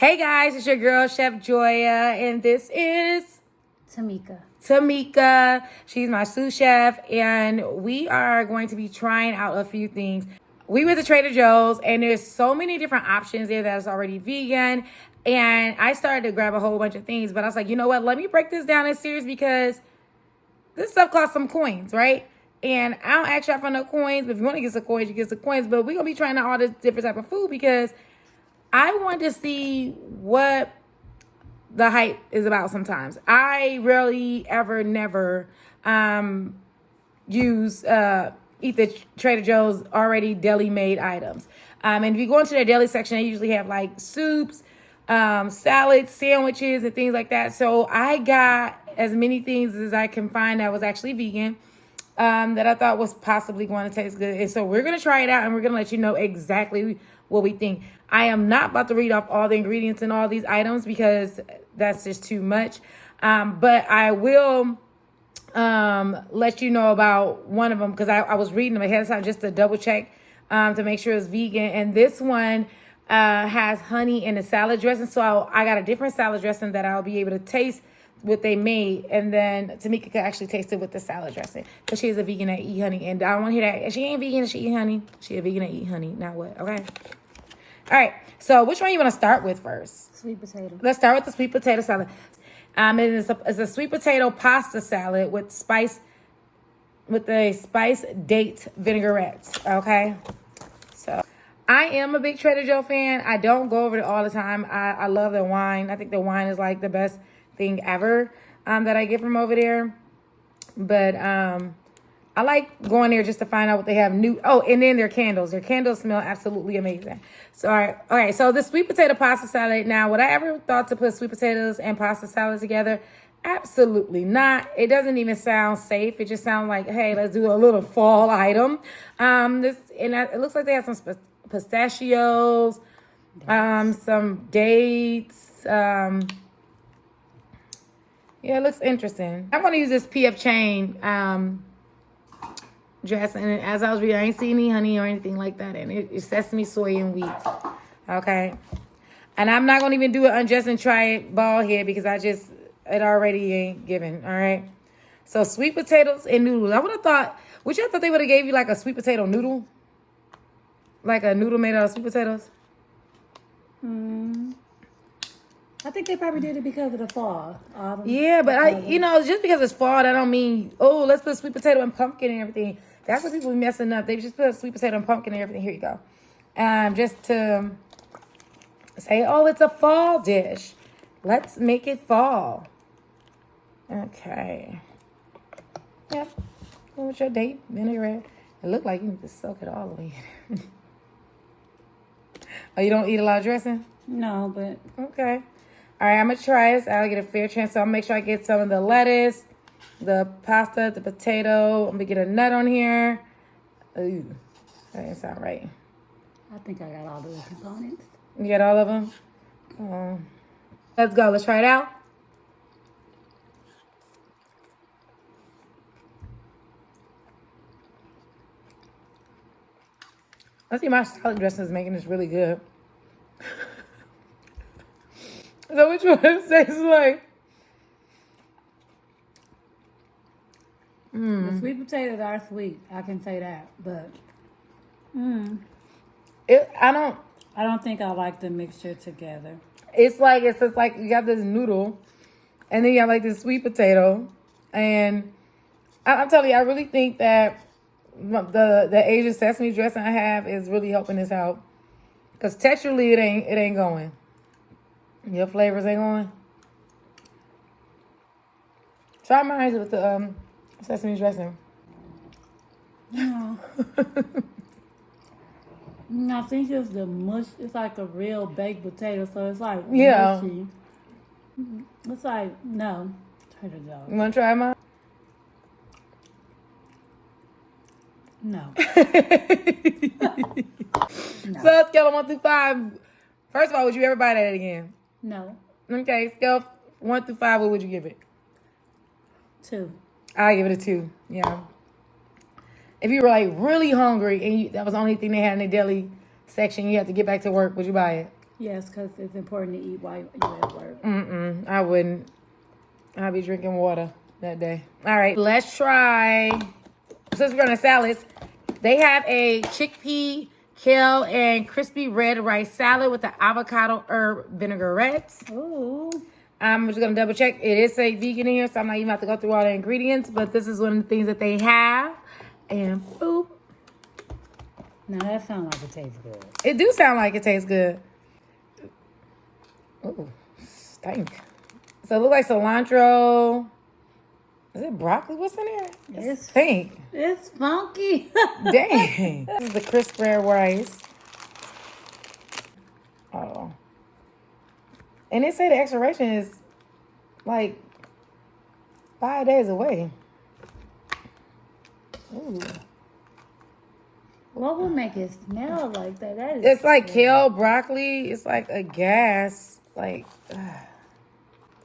Hey guys, it's your girl Chef Joya, and this is Tamika. She's my sous chef, and we are going to be trying out a few things. We went to Trader Joe's, and there's so many different options there that's already vegan. And I started to grab a whole bunch of things, but I was like, you know what? Let me break this down in series because this stuff costs some coins, right? And I don't ask y'all for no coins, but if you want to get some coins, you get some coins. But we're gonna be trying out all this different type of food because I want to see what the hype is about sometimes. I rarely, ever, never eat the Trader Joe's already deli made items. And if you go into their deli section, they usually have like soups, salads, sandwiches, and things like that. So I got as many things as I can find that was actually vegan. That I thought was possibly going to taste good. And so we're going to try it out and we're going to let you know exactly what we think. I am not about to read off all the ingredients in all these items because that's just too much. But I will let you know about one of them because I was reading them ahead of time just to double check to make sure it's vegan. And this one has honey in the salad dressing. So I got a different salad dressing that I'll be able to taste what they made, and then Tamika could actually taste it with the salad dressing because she's a vegan that eat honey, and I don't want to hear that she ain't vegan, she eat honey. She a vegan that eat honey. Now what? Okay. All right. So which one you want to start with first? Sweet potato. Let's start with the sweet potato salad. It's a sweet potato pasta salad with a spice date vinaigrette. Okay. So I am a big Trader Joe fan. I don't go over it all the time. I love their wine. I think the wine is like the best thing ever that I get from over there. But I like going there just to find out what they have new. Oh, and then their candles. Their candles smell absolutely amazing. So, all right. So the sweet potato pasta salad. Now, would I ever thought to put sweet potatoes and pasta salad together? Absolutely not. It doesn't even sound safe. It just sounds like, hey, let's do a little fall item. It looks like they have some pistachios, some dates, yeah, it looks interesting. I'm going to use this PF Chain dressing. And as I was reading, I ain't see any honey or anything like that. And it's sesame, soy, and wheat. Okay. And I'm not going to even do an undress and try it ball here because it already ain't given. All right. So sweet potatoes and noodles. I would have thought, would you have thought they would have gave you like a sweet potato noodle? Like a noodle made out of sweet potatoes? I think they probably did it because of the fall. Yeah, but just because it's fall, that don't mean, let's put sweet potato and pumpkin and everything. That's what people be messing up. They just put sweet potato and pumpkin and everything. Here you go. Just to say, it's a fall dish. Let's make it fall. Okay. Yep. Go with your date vinaigrette. It looked like you need to soak it all the way in. Oh, you don't eat a lot of dressing? No, but... Okay. All right, I'm going to try this. I'll get a fair chance. So I'll make sure I get some of the lettuce, the pasta, the potato. I'm going to get a nut on here. Ooh, that didn't sound right. I think I got all the components. You got all of them? Let's go. Let's try it out. I see my salad dressing is making this really good. So which one tastes like? The sweet potatoes are sweet. I can say that, but I don't think I like the mixture together. It's just like you got this noodle, and then you have like this sweet potato, and I'm telling you, I really think that the Asian sesame dressing I have is really helping this out, because texturally it ain't going. Your flavors ain't going. Try mine with the sesame dressing. No. I think it's the mush. It's like a real baked potato, so it's like mushy. It's like, no. Trader Joe's. You want to try mine? No. No. So scale of 1 through 5. First of all, would you ever buy that again? No. Okay, scale of 1 through 5, what would you give it? 2. I give it a 2. Yeah. If you were like really hungry and that was the only thing they had in the deli section, you have to get back to work, would you buy it? Yes, because it's important to eat while you're at work. I wouldn't. I'll be drinking water that day. All right, let's try. Since we're on the salads, they have a chickpea, kale, and crispy red rice salad with the avocado herb vinaigrette. Ooh. I'm just gonna double check. It is a vegan in here, so I'm not even about to go through all the ingredients, but this is one of the things that they have. And boop. Now that sounds like it tastes good. It do sound like it tastes good. Ooh, stink. So it looks like cilantro. Is it broccoli? What's in there? It's stink. It's funky. Dang. This is the crisp red rice. Oh. And they say the expiration is like 5 days away. Ooh. What would make it smell like that? It's like kale, broccoli. It's like a gas. Like,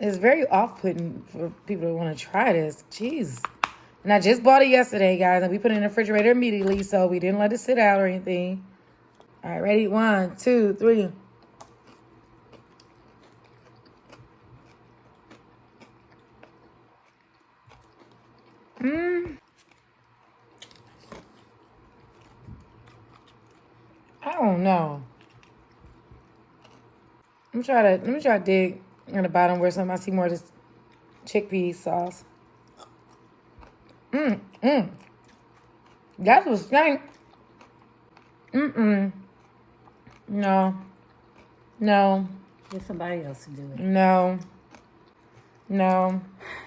it's very off-putting for people to want to try this. Jeez. And I just bought it yesterday, guys, and we put it in the refrigerator immediately, so we didn't let it sit out or anything. All right, ready? 1, 2, 3. I don't know. Let me try to dig in the bottom where I see more of this chickpea sauce. That was stank. No. Get somebody else to do it. No.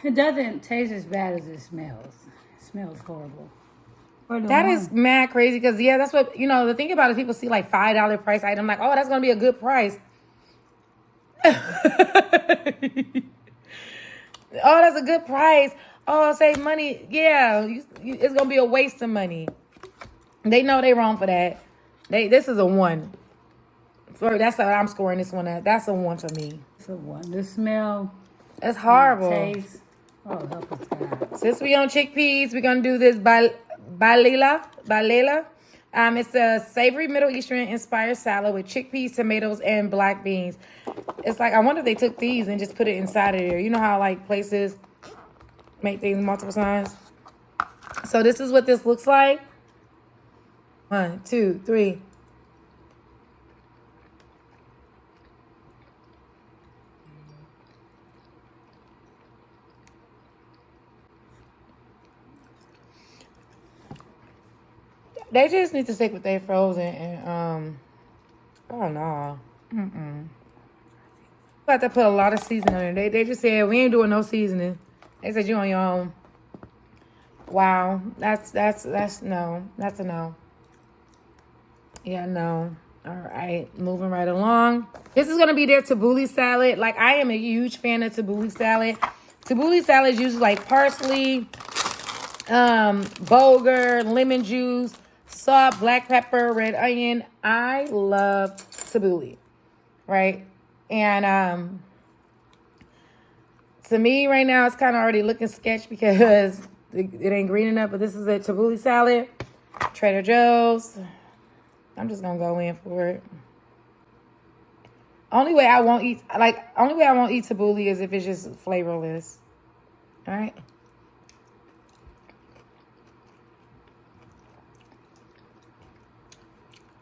It doesn't taste as bad as it smells. It smells horrible. That is mad crazy because, yeah, that's what, the thing about it, people see like $5 price item, like, oh, that's going to be a good price. Oh, that's a good price. Oh, save money. Yeah, it's going to be a waste of money. They know they wrong for that. This is a 1. That's how I'm scoring this one at. That's a 1 for me. It's a 1. The smell. It's horrible. Taste. Oh, help us God. Since we on chickpeas, we're going to do this Balela. It's a savory Middle Eastern inspired salad with chickpeas, tomatoes, and black beans. It's like, I wonder if they took these and just put it inside of there. You know how like places make things multiple times? So this is what this looks like. 1, 2, 3. They just need to stick with their frozen and oh no. About to put a lot of seasoning on it. They just said we ain't doing no seasoning. They said you on your own. Wow. That's no. That's a no. Yeah, no. All right. Moving right along. This is gonna be their Tabouli salad. Like, I am a huge fan of Tabouli salad. Tabouli salad is usually like parsley, bulgur, lemon juice, salt, black pepper, red onion. I love Tabouli, right? And to me right now, it's kind of already looking sketch because it ain't green enough. But this is a Tabouli salad, Trader Joe's. I'm just gonna go in for it. Only way I won't eat Tabouli is if it's just flavorless. All right.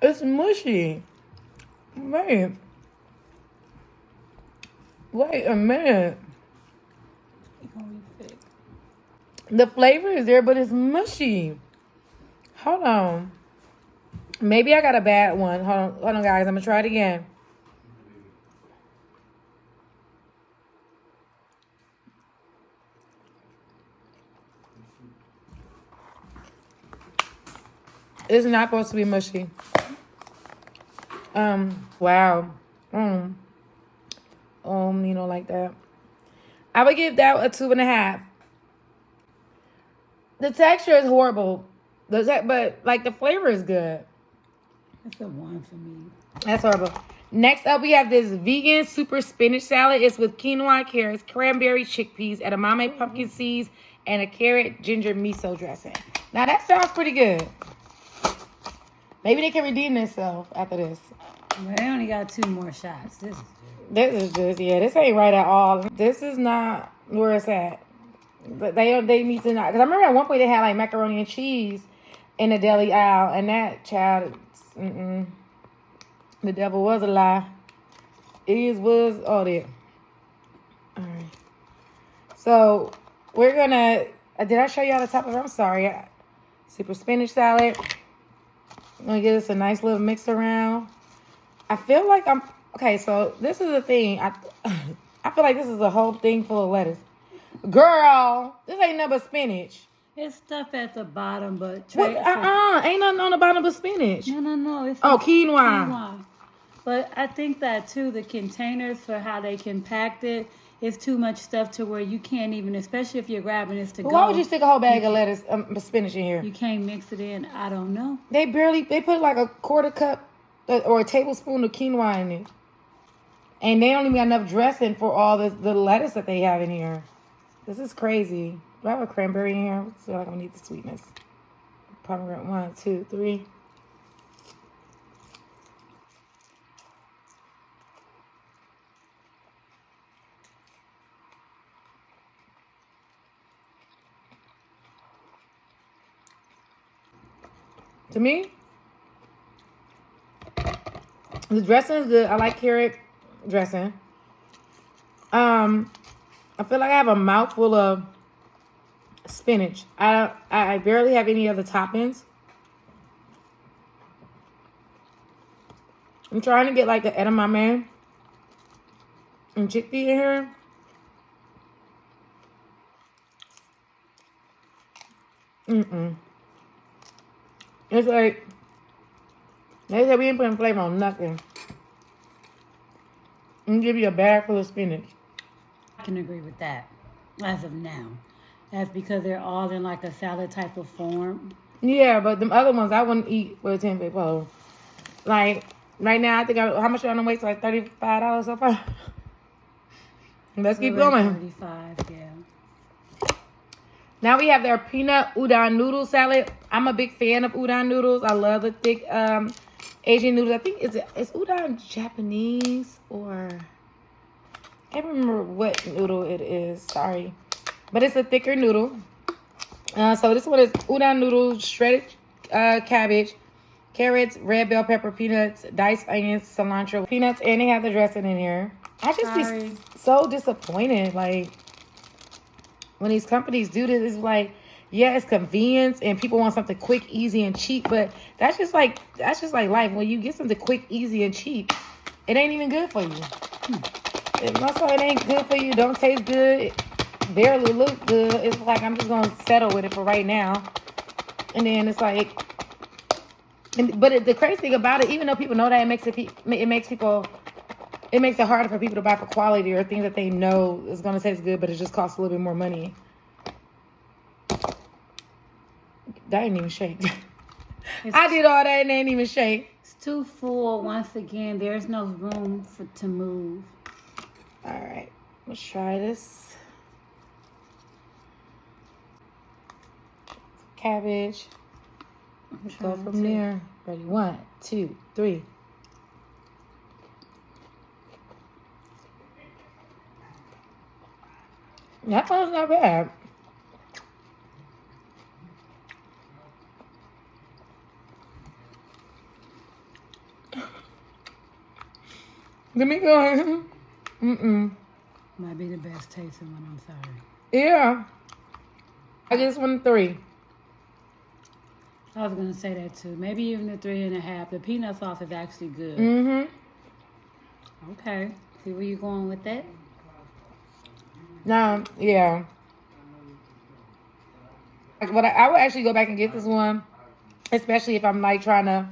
It's mushy. Wait a minute. The flavor is there, but it's mushy. Hold on. Maybe I got a bad one. Hold on, guys. I'm going to try it again. It's not supposed to be mushy. Wow. Like that. I would give that a 2.5. The texture is horrible. But like the flavor is good. That's a 1 for me. That's horrible. Next up, we have this vegan super spinach salad. It's with quinoa, carrots, cranberry, chickpeas, edamame, pumpkin seeds, and a carrot ginger miso dressing. Now that sounds pretty good. Maybe they can redeem themselves after this. Well, they only got 2 more shots. This is good. This is just, yeah, this ain't right at all. This is not where it's at. But they need to not, because I remember at one point they had like macaroni and cheese in the deli aisle, and that child, the devil was a lie. Was all there. All right. So we're gonna. Did I show y'all the top of it? I'm sorry. Super spinach salad. I'm gonna give this a nice little mix around. I feel like I'm okay. So this is the thing. I feel like this is a whole thing full of lettuce. Girl, this ain't nothing but spinach. It's stuff at the bottom, but What? Ain't nothing on the bottom but spinach. No. It's quinoa. But I think that too, the containers for how they compact it is too much stuff to where you can't even, especially if you're grabbing this to go. Why would you stick a whole bag of lettuce, spinach in here? You can't mix it in. I don't know. They put like a quarter cup or a tablespoon of quinoa in it. And they don't even got enough dressing for all the lettuce that they have in here. This is crazy. Do I have a cranberry in here? I feel like I'm gonna need the sweetness. Pomegranate, 1, 2, 3. To me, the dressing is good. I like carrot dressing. I feel like I have a mouthful of spinach. I barely have any other toppings. I'm trying to get like the edamame and chickpea in here. It's like, they said we ain't putting flavor on nothing. And give you a bag full of spinach. I can agree with that as of now. That's because they're all in like a salad type of form. Yeah, but them other ones I wouldn't eat with a 10 people. Like, right now, I think how much are on the weight? Like $35 so far. Let's keep going. 35, yeah. Now we have their peanut udon noodle salad. I'm a big fan of udon noodles. I love the thick Asian noodles. I think it's udon Japanese or I can't remember what noodle it is. Sorry, but it's a thicker noodle. So this one is udon noodles, shredded cabbage, carrots, red bell pepper, peanuts, diced onions, cilantro, peanuts, and they have the dressing in here. I just be so disappointed, like. When these companies do this, it's like, yeah, it's convenience and people want something quick, easy, and cheap. But that's just like life. When you get something quick, easy, and cheap, it ain't even good for you. Most of it ain't good for you. Don't taste good. It barely look good. It's like I'm just gonna settle with it for right now. And then it's like, the crazy thing about it, even though people know that, it makes it harder for people to buy for quality or things that they know is going to taste good, but it just costs a little bit more money. That ain't even shake. I did all that and they ain't even shake. It's too full. Once again, there's no room to move. All right, let's try this. Cabbage. Let's go from there. Ready? 1, 2, 3. That one's not bad. Let me go. Might be the best tasting one, I'm sorry. Yeah. I just want 3. I was going to say that too. Maybe even a 3.5. The peanut sauce is actually good. Okay. See where you're going with that? No, yeah. But I would actually go back and get this one, especially if I'm like trying to,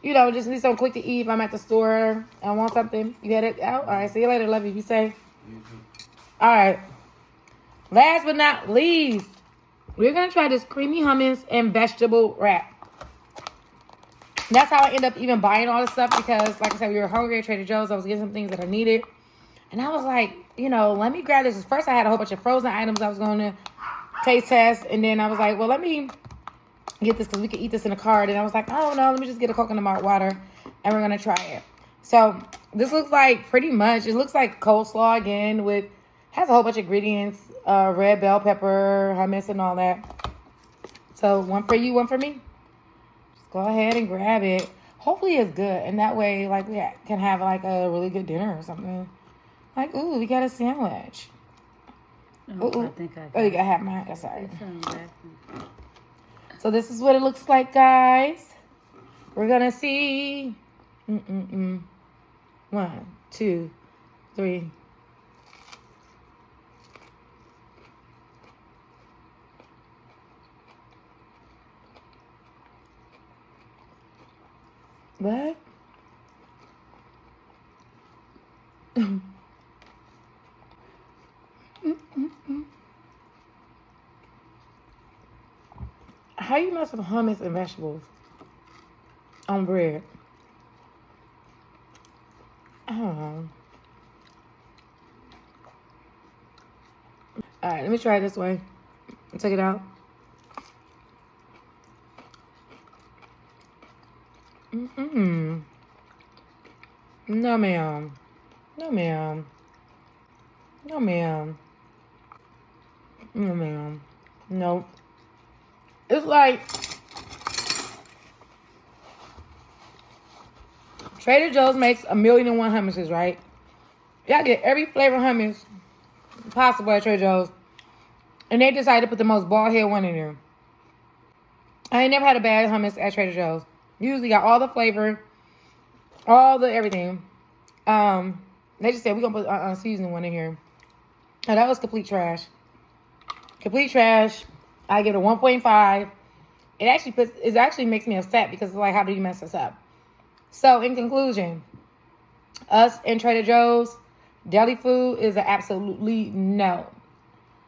just need something quick to eat. If I'm at the store and I want something, you get it out. All right, see you later. Love you. Be safe. All right. Last but not least, we're gonna try this creamy hummus and vegetable wrap. That's how I end up even buying all this stuff because, like I said, we were hungry at Trader Joe's. I was getting some things that I needed. And I was like, let me grab this. First, I had a whole bunch of frozen items I was going to taste test. And then I was like, well, let me get this because we can eat this in the car. And I was like, oh, no, let me just get a coconut water. and we're going to try it. So this looks like pretty much, it looks like coleslaw again with, has a whole bunch of ingredients, red bell pepper, hummus, and all that. So one for you, one for me. Just go ahead and grab it. Hopefully it's good, and that way, like, we can have like a really good dinner or something. Like, ooh, we got a sandwich. Oh, I think I oh, you gotta have mine. That's all right. it. So this is what it looks like, guys. We're gonna see. 1, 2, 3. What? How you mess with hummus and vegetables on bread? I don't know. All right, let me try it this way. Check it out. No, ma'am. No, ma'am. No, ma'am. No, ma'am. Nope. It's like Trader Joe's makes 1,000,001 hummuses, right? Y'all get every flavor hummus possible at Trader Joe's. And they decided to put the most bald head one in there. I ain't never had a bad hummus at Trader Joe's. Usually got all the flavor, all the everything. They just said we're gonna put a seasoning one in here. Oh, that was complete trash. Complete trash. I give it a 1.5. It actually makes me upset because it's like, how do you mess this up? So in conclusion, us in Trader Joe's, deli food is an absolutely no.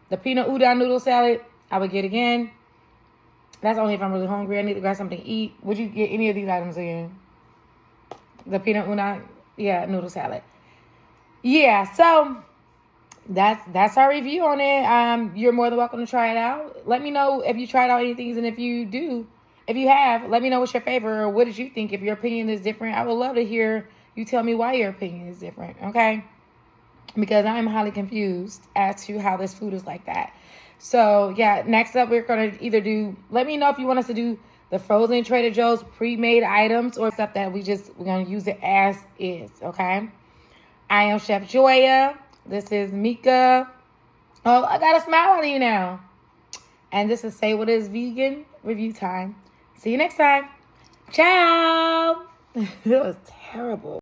The peanut udon noodle salad, I would get again. That's only if I'm really hungry. I need to grab something to eat. Would you get any of these items again? The peanut udon, noodle salad. Yeah, so that's our review on it. You're more than welcome to try it out. Let me know if you tried out any things, and if you have, let me know what's your favorite, or what did you think. If your opinion is different, I would love to hear you tell me why your opinion is different, okay? Because I'm highly confused as to how this food is like that. So, yeah, next up, we're going to let me know if you want us to do the frozen Trader Joe's pre-made items or stuff that we're going to use it as is, okay? I am Chef Joya. This is Mika. Oh, I got a smile on you now. And this is Say What Is Vegan review time. See you next time. Ciao. That was terrible.